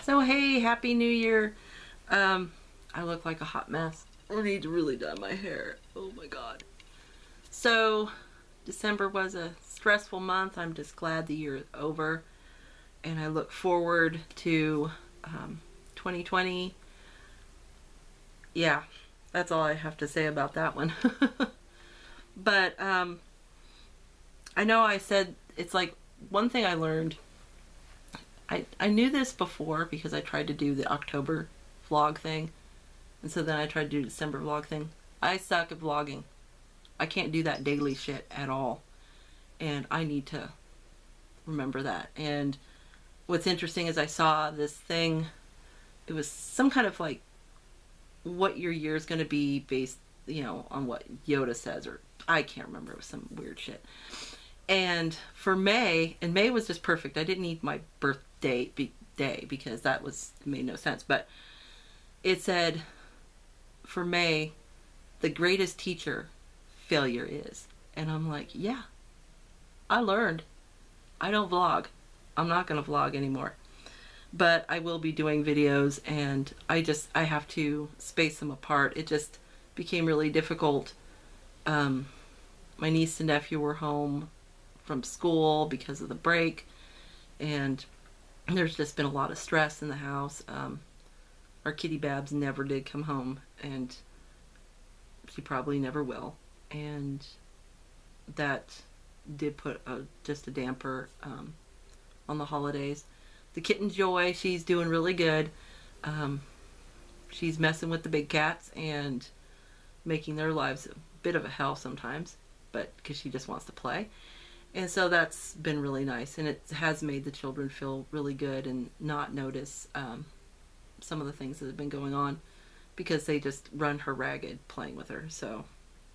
So hey, happy new year. I look like a hot mess. I need to really dye my hair. Oh my god. So December was a stressful month. I'm just glad the year is over, and I look forward to 2020. Yeah, that's all I have to say about that one. But I know I said it's like one thing I learned. I knew this before because I tried to do the October vlog thing, and so then I tried to do December vlog thing. I suck at vlogging. I can't do that daily shit at all, and I need to remember that. And what's interesting is I saw this thing. It was some kind of like what your year is going to be based, on what Yoda says, or I can't remember. It was some weird shit. And for May, and May was just perfect. I didn't need my birthday day because that made no sense. But it said, for May, the greatest teacher failure is. And I'm like, yeah, I learned. I don't vlog. I'm not going to vlog anymore. But I will be doing videos, and I have to space them apart. It just became really difficult. My niece and nephew were home from school because of the break, and there's just been a lot of stress in the house. Our kitty Babs never did come home, and she probably never will, and that did put just a damper on the holidays. The kitten Joy, she's doing really good. She's messing with the big cats and making their lives a bit of a hell sometimes, but because she just wants to play. And so that's been really nice, and it has made the children feel really good and not notice some of the things that have been going on, because they just run her ragged playing with her. So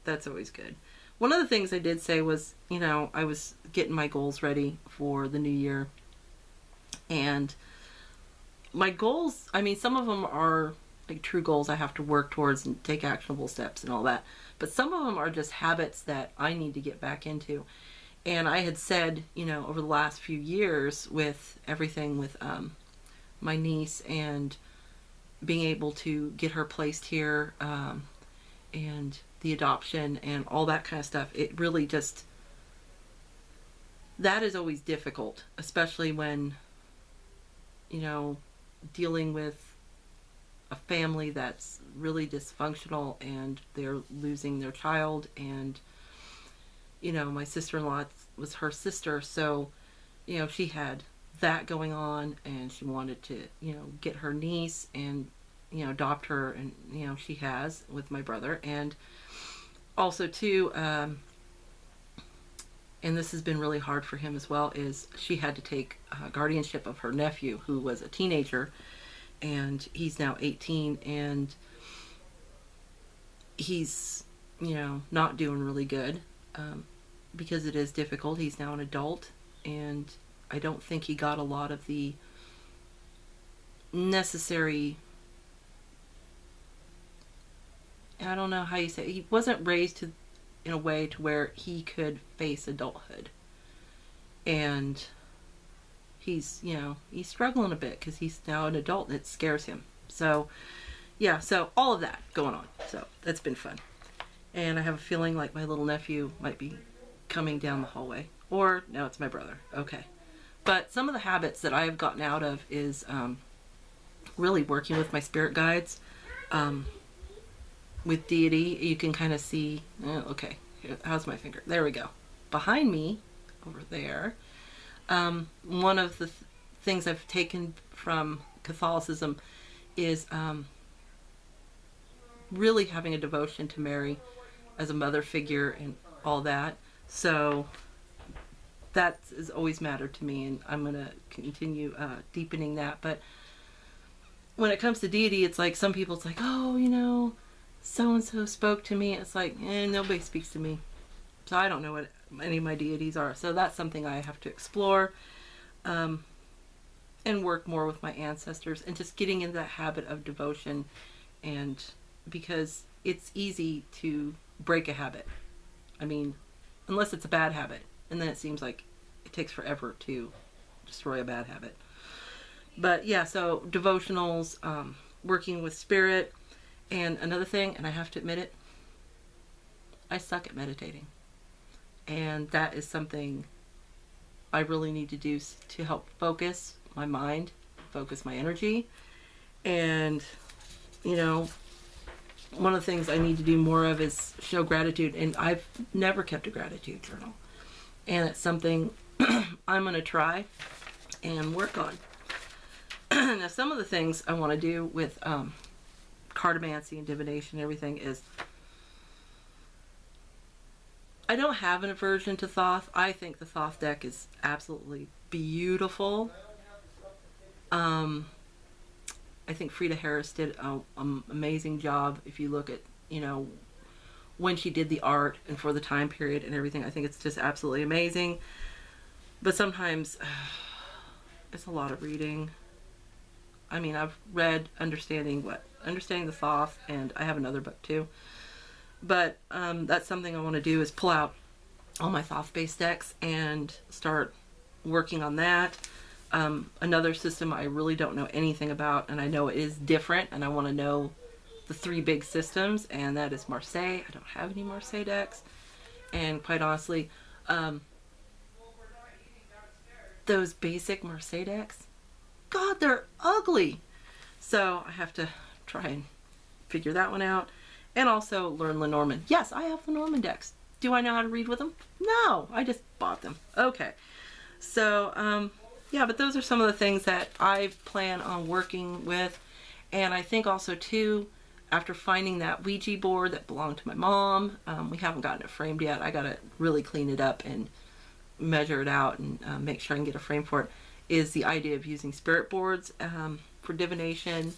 that's always good. One of the things I did say was, I was getting my goals ready for the new year, and my goals, some of them are like true goals I have to work towards and take actionable steps and all that, but some of them are just habits that I need to get back into. And I had said, over the last few years with everything with my niece and being able to get her placed here, and the adoption and all that kind of stuff, it really just, that is always difficult, especially when, dealing with a family that's really dysfunctional and they're losing their child. And my sister-in-law was her sister, so she had that going on, and she wanted to get her niece and adopt her, and she has with my brother. And also too, and this has been really hard for him as well, is she had to take guardianship of her nephew, who was a teenager, and he's now 18, and he's not doing really good, because it is difficult. He's now an adult, and I don't think he got a lot of the necessary, I don't know how you say it. He wasn't raised in a way to where he could face adulthood, and he's struggling a bit because he's now an adult and it scares him. So yeah, so all of that going on, so that's been fun. And I have a feeling like my little nephew might be coming down the hallway, or no, it's my brother. Okay. But some of the habits that I have gotten out of is really working with my spirit guides. With deity, you can kind of see, okay, how's my finger? There we go. Behind me, over there, one of the things I've taken from Catholicism is really having a devotion to Mary as a mother figure and all that. So that has always mattered to me, and I'm going to continue deepening that. But when it comes to deity, it's like some people, it's like, oh, so-and-so spoke to me. It's like, nobody speaks to me. So I don't know what any of my deities are. So that's something I have to explore, and work more with my ancestors, and just getting into that habit of devotion. And because it's easy to break a habit. Unless it's a bad habit. And then it seems like it takes forever to destroy a bad habit. But yeah, so devotionals, working with spirit, and another thing, and I have to admit it, I suck at meditating. And that is something I really need to do to help focus my mind, focus my energy. And, you know, one of the things I need to do more of is show gratitude. And I've never kept a gratitude journal. And it's something I'm going to try and work on. Now, some of the things I want to do with cartomancy and divination and everything is, I don't have an aversion to Thoth. I think the Thoth deck is absolutely beautiful. I think Frida Harris did an amazing job. If you look at, you know, when she did the art and for the time period and everything, I think it's just absolutely amazing. But sometimes it's a lot of reading. I mean, I've read Understanding the Thoth, and I have another book too. But that's something I want to do, is pull out all my Thoth-based decks and start working on that. Another system I really don't know anything about, and I know it is different, and I want to know the three big systems, and that is Marseille. I don't have any Marseille decks, and quite honestly, those basic Marseille decks, God, they're ugly. So I have to try and figure that one out, and also learn Lenormand. Yes, I have Lenormand decks. Do I know how to read with them? No, I just bought them. Okay, so yeah, but those are some of the things that I plan on working with. And I think also too, after finding that Ouija board that belonged to my mom, we haven't gotten it framed yet. I gotta really clean it up and measure it out and make sure I can get a frame for it, is the idea of using spirit boards for divination.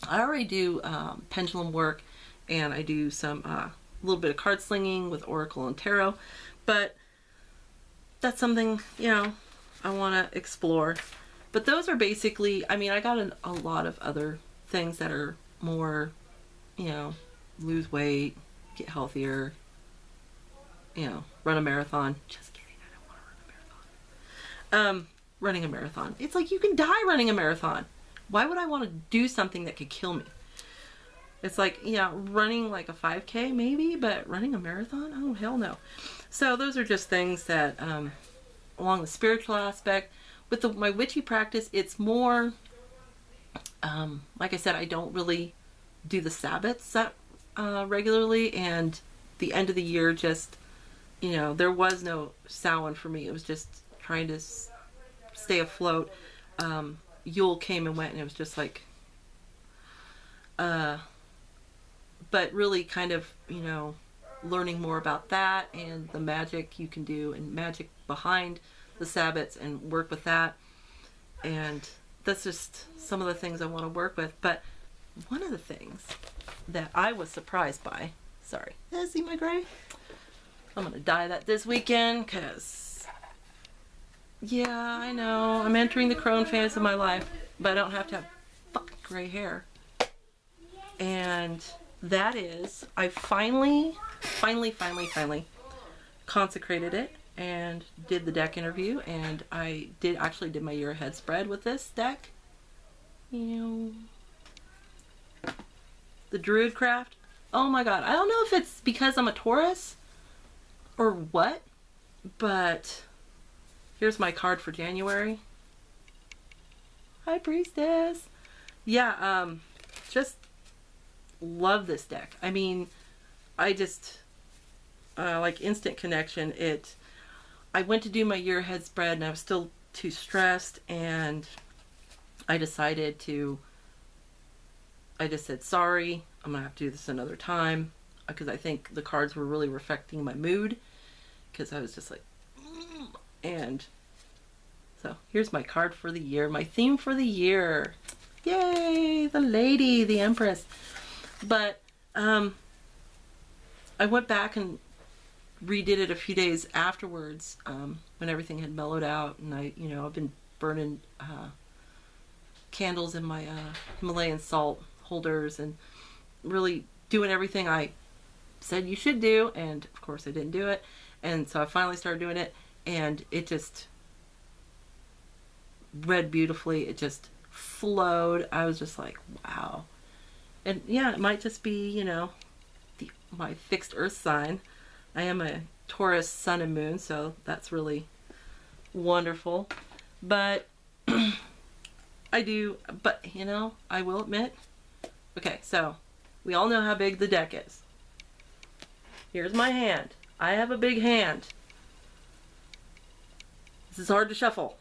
I already do pendulum work, and I do some little bit of card slinging with Oracle and Tarot, but that's something, you know, I want to explore. But those are basically, I mean, I got a lot of other things that are more, you know, lose weight, get healthier, you know, run a marathon. Just kidding, I don't want to run a marathon. Running a marathon. It's like, you can die running a marathon. Why would I want to do something that could kill me? It's like, yeah, running like a 5K maybe, but running a marathon? Oh, hell no. So those are just things that, along the spiritual aspect. With my witchy practice, it's more, like I said, I don't really do the Sabbats that regularly, and the end of the year just, you know, there was no Samhain for me. It was just trying to stay afloat. Yule came and went, and it was just like, but really kind of, you know, learning more about that and the magic you can do and magic behind the Sabbats and work with that. And that's just some of the things I want to work with. But one of the things that I was surprised by, sorry, see my gray? I'm going to dye that this weekend because, yeah, I know, I'm entering the crone phase of my life, but I don't have to have fucking gray hair. And that is, I finally consecrated it and did the deck interview, and I actually did my year ahead spread with this deck. You know, the Druid Craft. Oh my god, I don't know if it's because I'm a Taurus or what, but here's my card for January. Hi, Priestess. Yeah, just love this deck. I mean, I just like instant connection. I went to do my year ahead spread, and I was still too stressed, and I decided I just said, sorry, I'm gonna have to do this another time, because I think the cards were really reflecting my mood, because I was just like, and so here's my card for the year, my theme for the year. Yay, the lady, the Empress. But I went back and redid it a few days afterwards, when everything had mellowed out, and I've been burning candles in my Himalayan salt holders and really doing everything I said you should do, and of course I didn't do it, and so I finally started doing it, and it just read beautifully. flowed. I was just like, wow. And yeah, it might just be, you know, my fixed earth sign. I am a Taurus sun and moon, so that's really wonderful. But but you know, I will admit, okay, so we all know how big the deck is. Here's my hand. I have a big hand. This is hard to shuffle.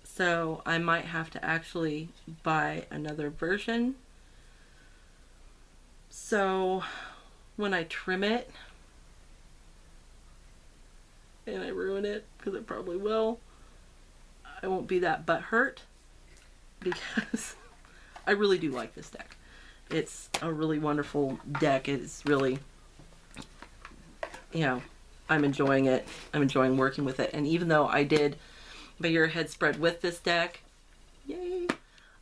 So I might have to actually buy another version. So when I trim it, and I ruin it, because I probably will, I won't be that butthurt, because I really do like this deck. It's a really wonderful deck. It's really, you know, I'm enjoying it. I'm enjoying working with it. And even though I did my Your Head spread with this deck, yay,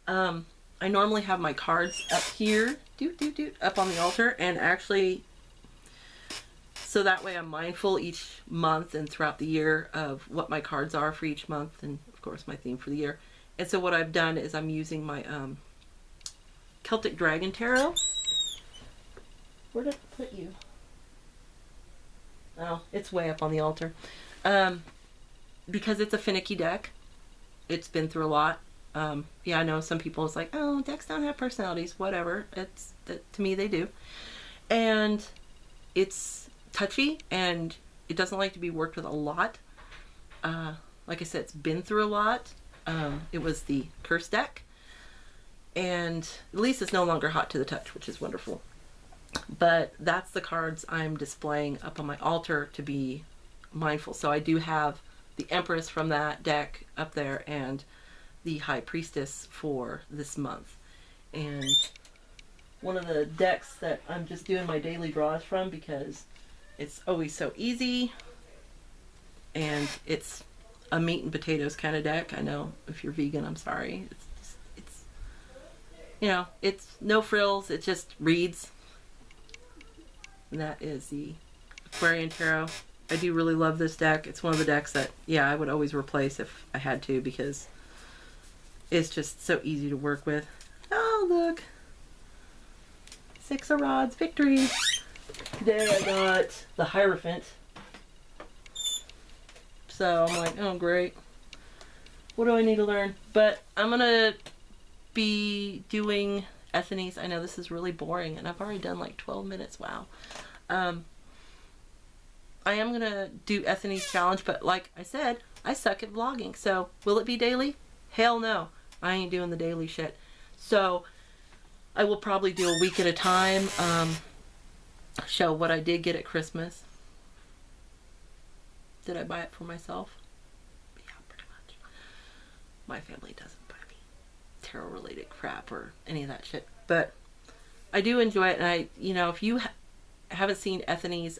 I normally have my cards up here, up on the altar, and actually, so that way I'm mindful each month and throughout the year of what my cards are for each month, and of course my theme for the year. And so what I've done is I'm using my Celtic Dragon Tarot. Where did I put you? Oh, it's way up on the altar. Because it's a finicky deck. It's been through a lot. Yeah, I know some people is like, oh, decks don't have personalities. Whatever. To me, they do. And it's touchy, and it doesn't like to be worked with a lot. Like I said, it's been through a lot. It was the Curse deck. And at least it's no longer hot to the touch, which is wonderful. But that's the cards I'm displaying up on my altar to be mindful. So I do have the Empress from that deck up there and the High Priestess for this month. And one of the decks that I'm just doing my daily draws from, because it's always so easy and it's a meat and potatoes kind of deck. I know if you're vegan, I'm sorry. It's you know, it's no frills, it just reads. And that is the Aquarian Tarot. I do really love this deck. It's one of the decks that, yeah, I would always replace if I had to, because it's just so easy to work with. Oh, look. 6 of Rods, victory. Today I got the Hierophant. So I'm like, oh, great. What do I need to learn? But I'm going to be doing Ethanies. I know this is really boring, and I've already done like 12 minutes. Wow. I am going to do Ethanies challenge, but like I said, I suck at vlogging. So will it be daily? Hell no. I ain't doing the daily shit. So I will probably do a week at a time. Show what I did get at Christmas. Did I buy it for myself? Yeah, pretty much. My family doesn't buy me tarot related crap or any of that shit. But I do enjoy it. And I, you know, if you haven't seen Ethany's,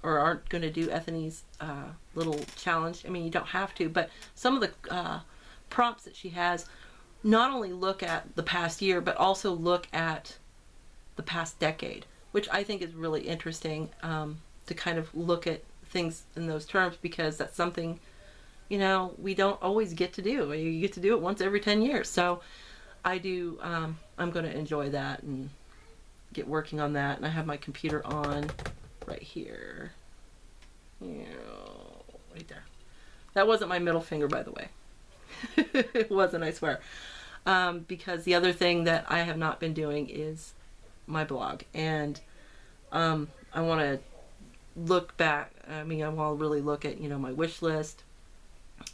or aren't going to do Ethany's little challenge, I mean, you don't have to, but some of the prompts that she has not only look at the past year, but also look at the past decade, which I think is really interesting, to kind of look at things in those terms, because that's something, you know, we don't always get to do. You get to do it once every 10 years. So I do, I'm going to enjoy that and get working on that. And I have my computer on right here. Right there. That wasn't my middle finger, by the way. It wasn't, I swear. Because the other thing that I have not been doing is my blog. And I want to look back. I mean, I want to really look at, you know, my wish list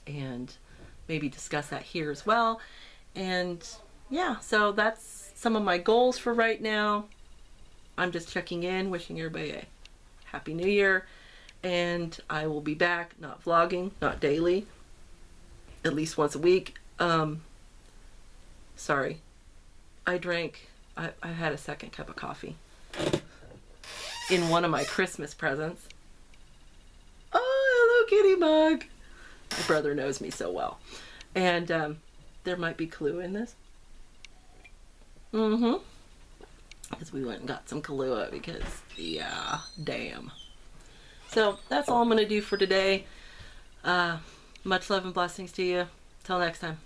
and maybe discuss that here as well. And yeah, so that's some of my goals for right now. I'm just checking in, wishing everybody a Happy New Year. And I will be back, not vlogging, not daily, at least once a week. Sorry. I had a second cup of coffee in one of my Christmas presents. Oh, hello, kitty mug. My brother knows me so well. And there might be Kahlua in this. Because we went and got some Kahlua because, yeah, damn. So that's all I'm going to do for today. Much love and blessings to you. Till next time.